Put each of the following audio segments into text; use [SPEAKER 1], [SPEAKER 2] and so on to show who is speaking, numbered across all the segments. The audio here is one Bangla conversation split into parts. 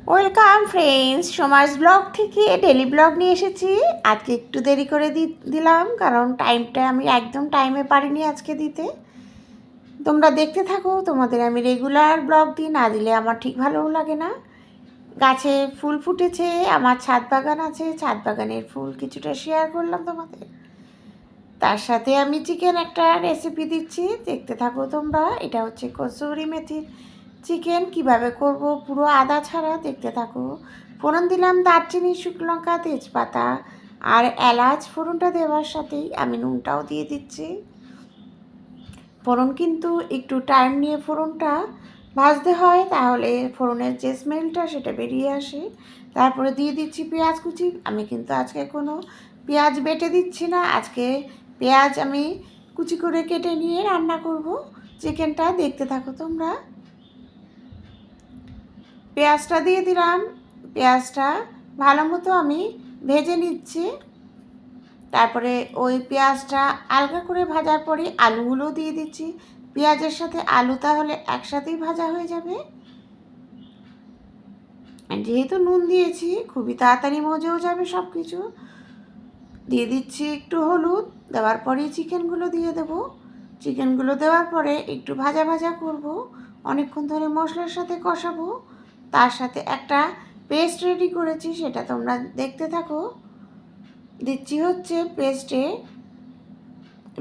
[SPEAKER 1] ওয়েলকাম ফ্রেন্ডস, সমাজ ব্লগ থেকে ডেলি ব্লগ নিয়ে এসেছি। আজকে একটু দেরি করে দিলাম, কারণ টাইমটা আমি একদম টাইমে পারিনি আজকে দিতে। তোমরা দেখতে থাকো, তোমাদের আমি রেগুলার ব্লগ দিই, না দিলে আমার ঠিক ভালোও লাগে না। গাছে ফুল ফুটেছে, আমার ছাদ বাগান আছে, ছাদ বাগানের ফুল কিছুটা শেয়ার করলাম তোমাদের। তার সাথে আমি চিকেন একটা রেসিপি দিচ্ছি, দেখতে থাকো তোমরা। এটা হচ্ছে কসুরি মেথির চিকেন, কিভাবে করব পুরো আদা ছাড়া, দেখতে থাকো। ফোড়ন দিলাম দারচিনি, শুকনো লঙ্কা, তেজপাতা আর এলাচ। ফোড়নটা দেওয়ার সাথেই আমি নুনটাও দিয়ে দিচ্ছি। ফোড়ন কিন্তু একটু টাইম নিয়ে ফোড়নটা ভাজতে হয়, তাহলে ফোড়নের যে স্মেলটা সেটা বেরিয়ে আসে। তারপরে দিয়ে দিচ্ছি পেঁয়াজ কুচি। আমি কিন্তু আজকে কোনো পেঁয়াজ বেটে দিচ্ছি না, আজকে পেঁয়াজ আমি কুচি করে কেটে নিয়ে রান্না করব চিকেনটা, দেখতে থাকো তোমরা। পেঁয়াজটা দিয়ে দিলাম, পেঁয়াজটা ভালো মতো আমি ভেজে নিচ্ছি। তারপরে ওই পেঁয়াজটা আলগা করে ভাজার পরে আলুগুলো দিয়ে দিচ্ছি। পেঁয়াজের সাথে আলু তাহলে একসাথেই ভাজা হয়ে যাবে। যেহেতু নুন দিয়েছি, খুবই তাড়াতাড়ি মজেও যাবে সব কিছু। দিয়ে দিচ্ছি একটু হলুদ, দেওয়ার পরেই চিকেনগুলো দিয়ে দেবো। চিকেনগুলো দেওয়ার পরে একটু ভাজা ভাজা করব, অনেকক্ষণ ধরে মশলার সাথে কষাবো। তার সাথে একটা পেস্ট রেডি করেছি, সেটা তোমরা দেখতে থাকো। দিচ্ছি হচ্ছে পেস্টে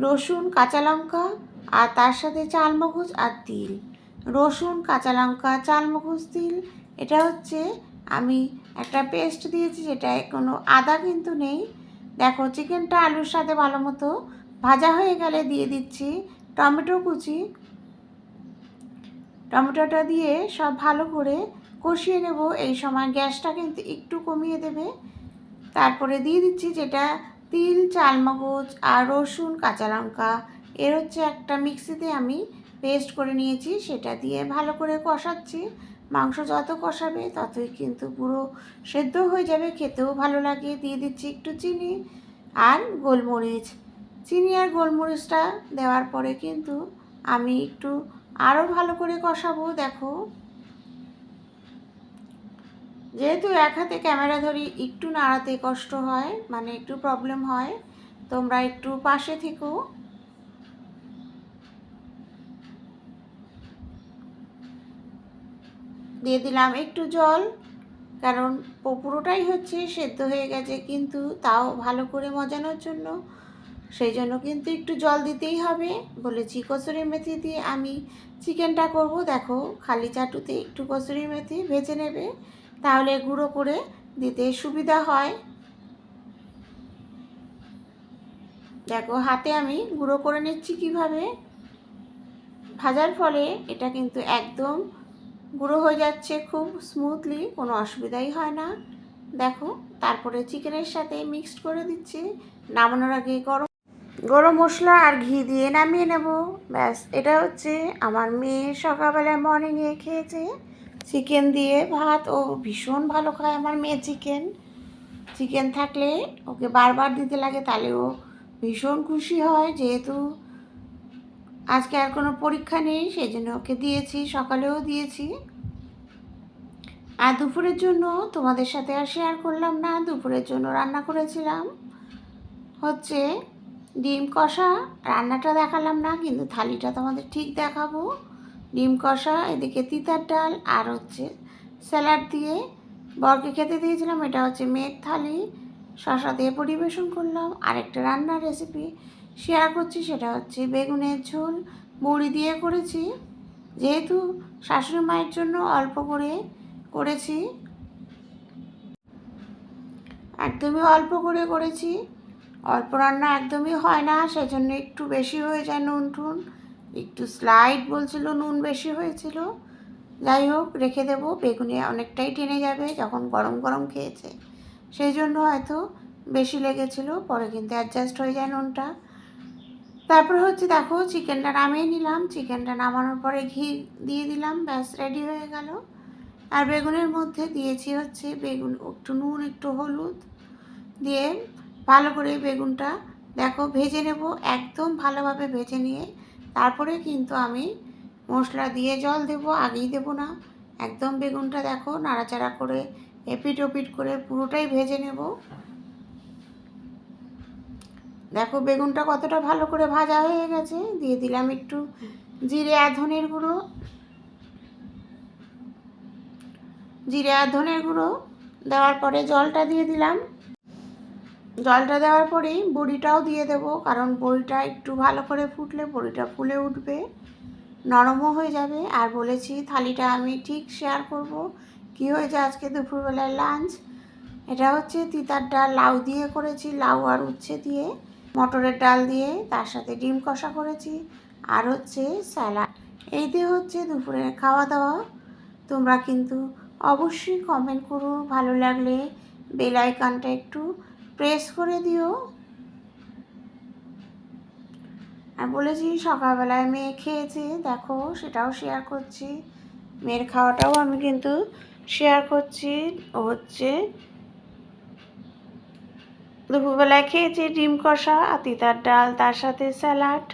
[SPEAKER 1] রসুন, কাঁচা লঙ্কা আর তার সাথে চালমগজ আর তিল। রসুন, কাঁচা লঙ্কা, চালমগজ, তিল, এটা হচ্ছে আমি একটা পেস্ট দিয়েছি, যেটায় কোনো আদা কিন্তু নেই। দেখো চিকেনটা আলুর সাথে ভালো মতো ভাজা হয়ে গেলে দিয়ে দিচ্ছি টমেটো কুচি। টমেটোটা দিয়ে সব ভালো করে কষিয়ে নেব। এই সময় গ্যাসটা কিন্তু একটু কমিয়ে দেবে। তারপরে দিয়ে দিচ্ছি যেটা তিল, চালমগজ আর রসুন, কাঁচা লঙ্কা, এর হচ্ছে একটা মিক্সিতে আমি পেস্ট করে নিয়েছি, সেটা দিয়ে ভালো করে কষাচ্ছি। মাংস যত কষাবে ততই কিন্তু পুরো সেদ্ধ হয়ে যাবে, খেতেও ভালো লাগে। দিয়ে দিচ্ছি একটু চিনি আর গোলমরিচ। চিনি আর গোলমরিচটা দেওয়ার পরে কিন্তু আমি একটু আরও ভালো করে কষাবো। দেখো, যেহেতু এক হাতে ক্যামেরা ধরি, একটু নাড়াতে কষ্ট হয়, মানে একটু প্রবলেম হয়, তোমরা একটু পাশে থেকো। দিয়ে দিলাম একটু জল, কারণ পুরোটাই হচ্ছে সেদ্ধ হয়ে গেছে, কিন্তু তাও ভালো করে মজানোর জন্য, সেই জন্য কিন্তু একটু জল দিতেই হবে। বলেছি কসুরি মেথি দিয়ে আমি চিকেনটা করব। দেখো, খালি চাটুতে একটু কসুরি মেথি ভেজে নেবে, তাহলে গুঁড়ো করে দিতে সুবিধা হয়। দেখো হাতে আমি গুঁড়ো করে নিচ্ছি কিভাবে। ভাজার ফলে এটা কিন্তু একদম গুঁড়ো হয়ে যাচ্ছে খুব স্মুথলি, কোনো অসুবিধাই হয় না। দেখো, তারপরে চিকেনের সাথে মিক্সড করে দিচ্ছি। নামানোর আগে গরম গরম মশলা আর ঘি দিয়ে নামিয়ে নেব। ব্যাস, এটা হচ্ছে আমার মেয়ে সকালবেলায় মর্নিংয়ে খেয়েছে চিকেন দিয়ে ভাত। ও ভীষণ ভালো খায় আমার মেয়ে চিকেন। চিকেন থাকলে ওকে বারবার দিতে লাগে, তাহলে ও ভীষণ খুশি হয়। যেহেতু আজকে আর কোনো পরীক্ষা নেই, সেই জন্য ওকে দিয়েছি, সকালেও দিয়েছি। আর দুপুরের জন্য তোমাদের সাথে আর শেয়ার করলাম না। দুপুরের জন্য রান্না করেছিলাম হচ্ছে ডিম কষা। রান্নাটা দেখালাম না, কিন্তু থালিটা তোমাদের ঠিক দেখাবো। ডিম কষা, এদিকে তিতার ডাল আর হচ্ছে স্যালাড দিয়ে বরকে খেতে দিয়েছিলাম। এটা হচ্ছে মেয়ের থালি, শসা দিয়ে পরিবেশন করলাম। আরেকটা রান্নার রেসিপি শেয়ার করছি, সেটা হচ্ছে বেগুনের ঝোল বড়ি দিয়ে করেছি। যেহেতু শাশুড়ি মায়ের জন্য অল্প করে করেছি, একদমই অল্প করে করেছি। অল্প রান্না একদমই হয় না, সেজন্য একটু বেশি হয়ে যায় নুন টুন, একটু স্লাইড বলছিল নুন বেশি হয়েছিল। যাই হোক, রেখে দেবো, বেগুনে অনেকটাই টেনে যাবে যখন গরম গরম খেয়েছে, সেই জন্য হয়তো বেশি লেগেছিলো, পরে কিন্তু অ্যাডজাস্ট হয়ে যায় নুনটা। তারপরে হচ্ছে দেখো, চিকেনটা নামিয়ে নিলাম। চিকেনটা নামানোর পরে ঘি দিয়ে দিলাম, ব্যাস রেডি হয়ে গেল। আর বেগুনের মধ্যে দিয়েছি হচ্ছে বেগুন, একটু নুন, একটু হলুদ দিয়ে ভালো করে বেগুনটা দেখো ভেজে নেব, একদম ভালোভাবে ভেজে নিয়ে তারপরে কিন্তু আমি মশলা দিয়ে জল দেব, আগেই দেব না। একদম বেগুনটা দেখো নাড়াচাড়া করে এপিট ওপিট করে পুরোটাই ভেজে নেব। দেখো বেগুনটা কতটা ভালো করে ভাজা হয়ে গেছে। দিয়ে দিলাম একটু জিরে আর ধনের গুঁড়ো, জিরে আর ধনের গুঁড়ো দেওয়ার পরে জলটা দিয়ে দিলাম। জলটা দেওয়ার পরেই বড়িটাও দিয়ে দেব, কারণ বড়িটা একটু ভালো করে ফুটলে বড়িটা ফুলে উঠবে, নরমও হয়ে যাবে। আর বলেছি থালিটা আমি ঠিক শেয়ার করব কি হয়েছে আজকে দুপুরবেলায় লাঞ্চ। এটা হচ্ছে তিতার ডাল লাউ দিয়ে করেছি, লাউ আর উচ্ছে দিয়ে, মটরের ডাল দিয়ে, তার সাথে ডিম কষা করেছি, আর হচ্ছে স্যালাড। এই দিয়ে হচ্ছে দুপুরের খাওয়া দাওয়া। তোমরা কিন্তু অবশ্যই কমেন্ট করো, ভালো লাগলে বেল আইকনটা একটু প্রেস করে দিও। আর বলেছি সকালবেলায় মেয়ে খেয়েছে, দেখো সেটাও শেয়ার করছি। মেয়ের খাওয়াটাও আমি কিন্তু শেয়ার করছি। ও হচ্ছে দুপুরবেলায় খেয়েছি ডিম কষা আর তিতার ডাল, তার সাথে স্যালাড।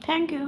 [SPEAKER 1] Thank you.